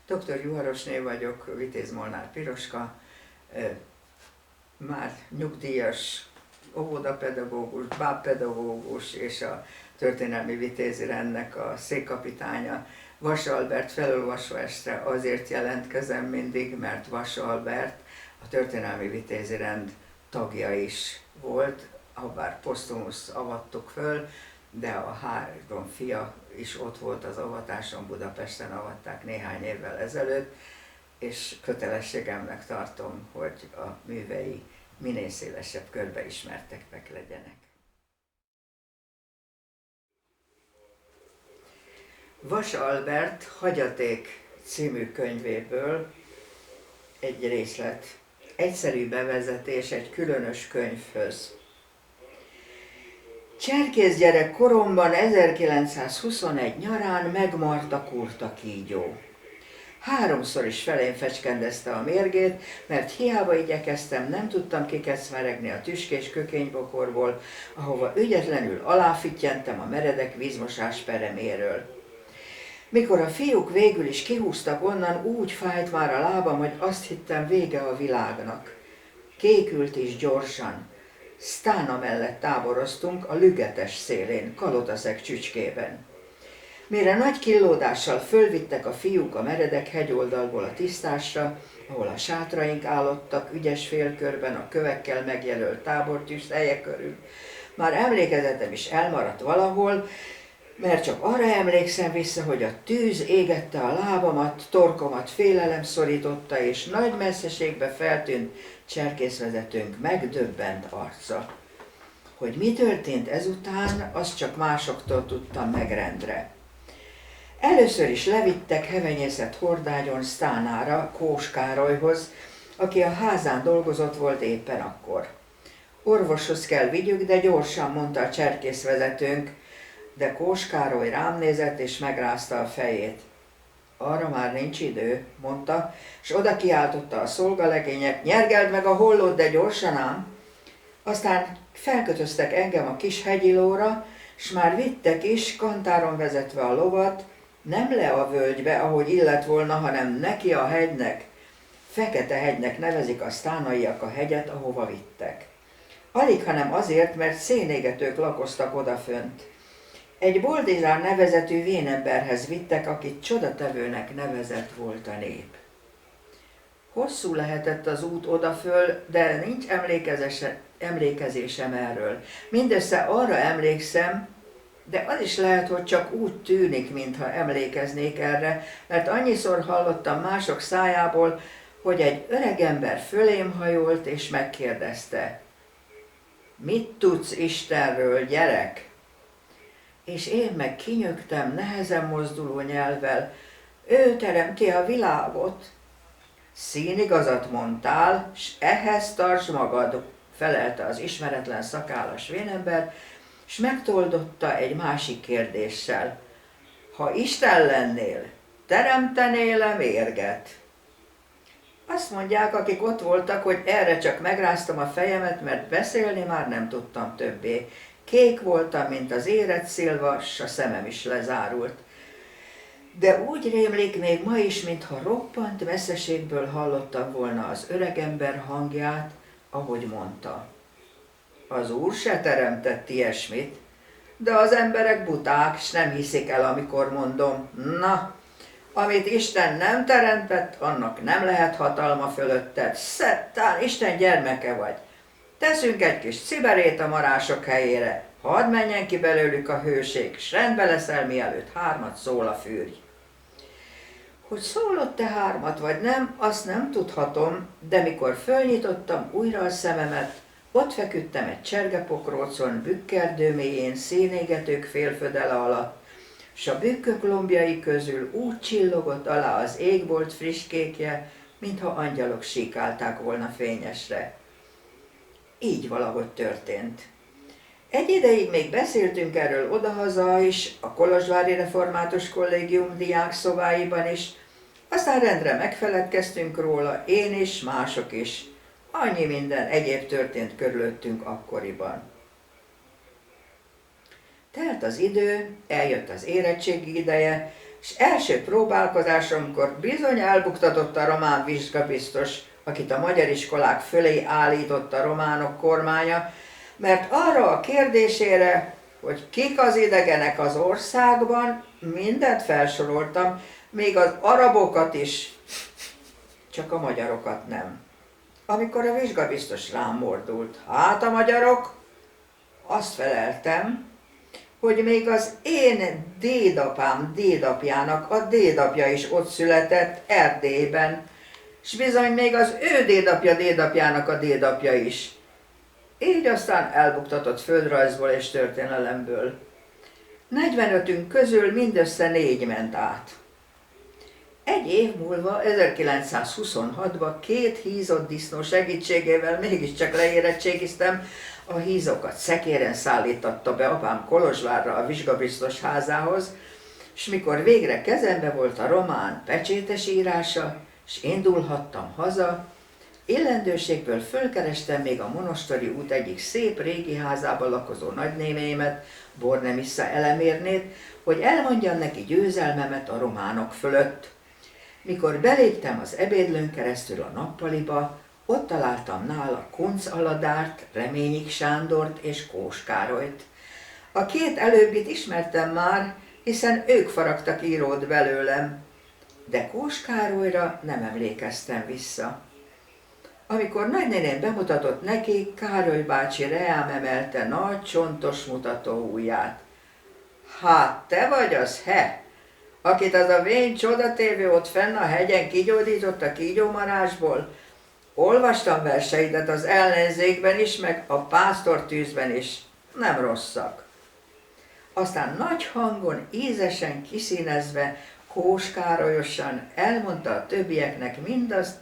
Dr. Juharosné vagyok, Vitéz Molnár Piroska, már nyugdíjas óvodapedagógus, bábpedagógus és a történelmi vitézrendnek a székkapitánya. Vas Albert felolvasva este azért jelentkezem mindig, mert Vas Albert a történelmi vitézrend tagja is volt, habár posztumusz avattuk föl, de a három fia is ott volt az avatáson, Budapesten avatták néhány évvel ezelőtt, és kötelességemnek tartom, hogy a művei minél szélesebb körbe ismerteknek legyenek. Vas Albert Hagyaték című könyvéből egy részlet. Egyszerű bevezetés egy különös könyvhöz. Cserkészgyerek koromban 1921 nyarán megmart a kurta kígyó. 3-szor is felém fecskendezte a mérgét, mert hiába igyekeztem, nem tudtam kikecmeregni a tüskés kökénybokorból, ahova ügyetlenül aláfittyentem a meredek vízmosás pereméről. Mikor a fiúk végül is kihúztak onnan, úgy fájt már a lábam, hogy azt hittem, vége a világnak. Kékült is gyorsan. Sztána mellett táboroztunk a Lügetes szélén, Kalotaszeg csücskében. Mire nagy killódással fölvittek a fiúk a meredek hegyoldalból a tisztásra, ahol a sátraink állottak ügyes félkörben a kövekkel megjelölt tábortűzhelye körül, már emlékezetem is elmaradt valahol, mert csak arra emlékszem vissza, hogy a tűz égette a lábamat, torkomat félelem szorította, és nagy messzeségbe feltűnt cserkészvezetőnk megdöbbent arca. Hogy mi történt ezután, azt csak másoktól tudtam megrendre. Először is levittek hevenyészet hordágyon Sztánára, Kós Károlyhoz, aki a házán dolgozott volt éppen akkor. Orvoshoz kell vigyük, de gyorsan, mondta a cserkészvezetőnk, de Kós Károly rám nézett és megrázta a fejét. Arra már nincs idő, mondta, s oda kiáltotta a szolgalegények, nyergeld meg a hollót, de gyorsan ám. Aztán felkötöztek engem a kis hegyilóra, s már vittek is, kantáron vezetve a lovat, nem le a völgybe, ahogy illett volna, hanem neki a hegynek. Fekete hegynek nevezik a sztánaiak a hegyet, ahova vittek. Alig, hanem azért, mert szénégetők lakoztak odafönt. Egy Boldizsár nevezetű vénemberhez vittek, akit csodatevőnek nevezett volt a nép. Hosszú lehetett az út odaföl, de nincs emlékezésem erről. Mindössze arra emlékszem, de az is lehet, hogy csak úgy tűnik, mintha emlékeznék erre, mert annyiszor hallottam mások szájából, hogy egy öregember fölém hajolt és megkérdezte: mit tudsz Istenről, gyerek? És én meg kinyögtem nehezen mozduló nyelvvel: ő teremti a világot. Színigazat mondtál, s ehhez tartsd magad, felelte az ismeretlen szakállas vénember, s megtoldotta egy másik kérdéssel: ha Isten lennél, teremtenél-e mérget? Azt mondják, akik ott voltak, hogy erre csak megráztam a fejemet, mert beszélni már nem tudtam többé. Kék voltam, mint az érett szilva, s a szemem is lezárult. De úgy rémlik még ma is, mintha roppant messzeségből hallottam volna az öregember hangját, ahogy mondta: az Úr se teremtett ilyesmit, de az emberek buták, s nem hiszik el, amikor mondom. Na, amit Isten nem teremtett, annak nem lehet hatalma fölötted. Szettán, Isten gyermeke vagy. Teszünk egy kis ciberét a marások helyére, hadd menjen ki belőlük a hőség, s rendbe leszel, mielőtt 3 szól a fürj. Hogy szólott-e 3 vagy nem, azt nem tudhatom, de mikor fölnyitottam újra a szememet, ott feküdtem egy csergepokrócon, bükkerdő mélyén, szénégetők félfödele alatt, s a bükkök lombjai közül úgy csillogott alá az égbolt friss kékje, mintha angyalok síkálták volna fényesre. Így valahogy történt. Egy ideig még beszéltünk erről odahaza is, a Kolozsvári Református Kollégium diákszobáiban is, aztán rendre megfeledkeztünk róla, én is, mások is. Annyi minden egyéb történt körülöttünk akkoriban. Telt az idő, eljött az érettségi ideje, és első próbálkozásomkor bizony elbuktatott a román vizsgabiztos, akit a magyar iskolák fölé állított a románok kormánya, mert arra a kérdésére, hogy kik az idegenek az országban, mindent felsoroltam, még az arabokat is, csak a magyarokat nem. Amikor a vizsgabiztos rám mordult, hát a magyarok, azt feleltem, hogy még az én dédapám dédapjának a dédapja is ott született Erdélyben, s bizony még az ő dédapja dédapjának a dédapja is. Így aztán elbuktatott földrajzból és történelemből. 45-ünk közül mindössze 4 ment át. Egy év múlva, 1926-ban 2 hízott disznó segítségével mégiscsak leérettségiztem, a hízokat szekéren szállítatta be apám Kolozsvárra a vizsgabiztos házához, és mikor végre kezembe volt a román pecsétes írása, és indulhattam haza, illendőségből fölkerestem még a Monostori út egyik szép régi házában lakozó nagynénémet, Bornemissza Elemérnét, hogy elmondjam neki győzelmemet a románok fölött. Mikor beléptem az ebédlőn keresztül a nappaliba, ott találtam nála Kunc Aladárt, Reményik Sándort és Kós Károlyt. A 2 előbbit ismertem már, hiszen ők faragtak írót belőlem, de Kós Károlyra nem emlékeztem vissza. Amikor nagynéném bemutatott neki, Károly bácsi reám emelte nagy csontos mutató ujját. Hát te vagy az, he, akit az a vén csodatévő ott fenn a hegyen kigyógyított a kígyómarásból? Olvastam verseidet az ellenzékben is, meg a pásztortűzben is. Nem rosszak. Aztán nagy hangon, ízesen kiszínezve, Kós Károlyosan elmondta a többieknek mindazt,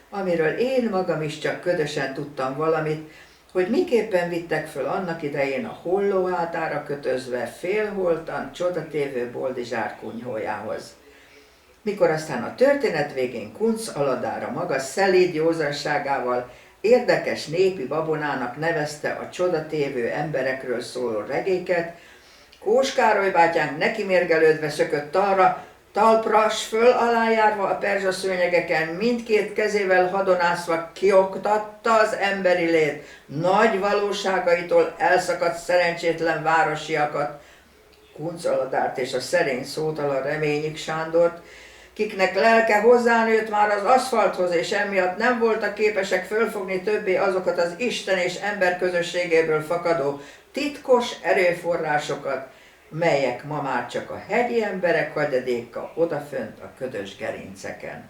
amiről én magam is csak ködösen tudtam valamit, hogy miképpen vittek föl annak idején a hollóhátára kötözve, félholtan, csodatévő Boldizsár kunyhójához. Mikor aztán a történet végén Kunc Aladára maga szelíd józanságával érdekes népi babonának nevezte a csodatévő emberekről szóló regéket, Kós Károly bátyánk nekimérgelődve szökött arra, talpra s föl alájárva a perzsaszőnyegeken, mindkét kezével hadonászva kioktatta az emberi lét nagy valóságaitól elszakadt szerencsétlen városiakat, Kunc Aladárt és a szerény szótalan Reményik Sándort, kiknek lelke hozzánőtt már az aszfalthoz, és emiatt nem voltak képesek fölfogni többé azokat az Isten és ember közösségéből fakadó titkos erőforrásokat, melyek ma már csak a hegyi emberek hagyadéka odafönt a ködös gerinceken.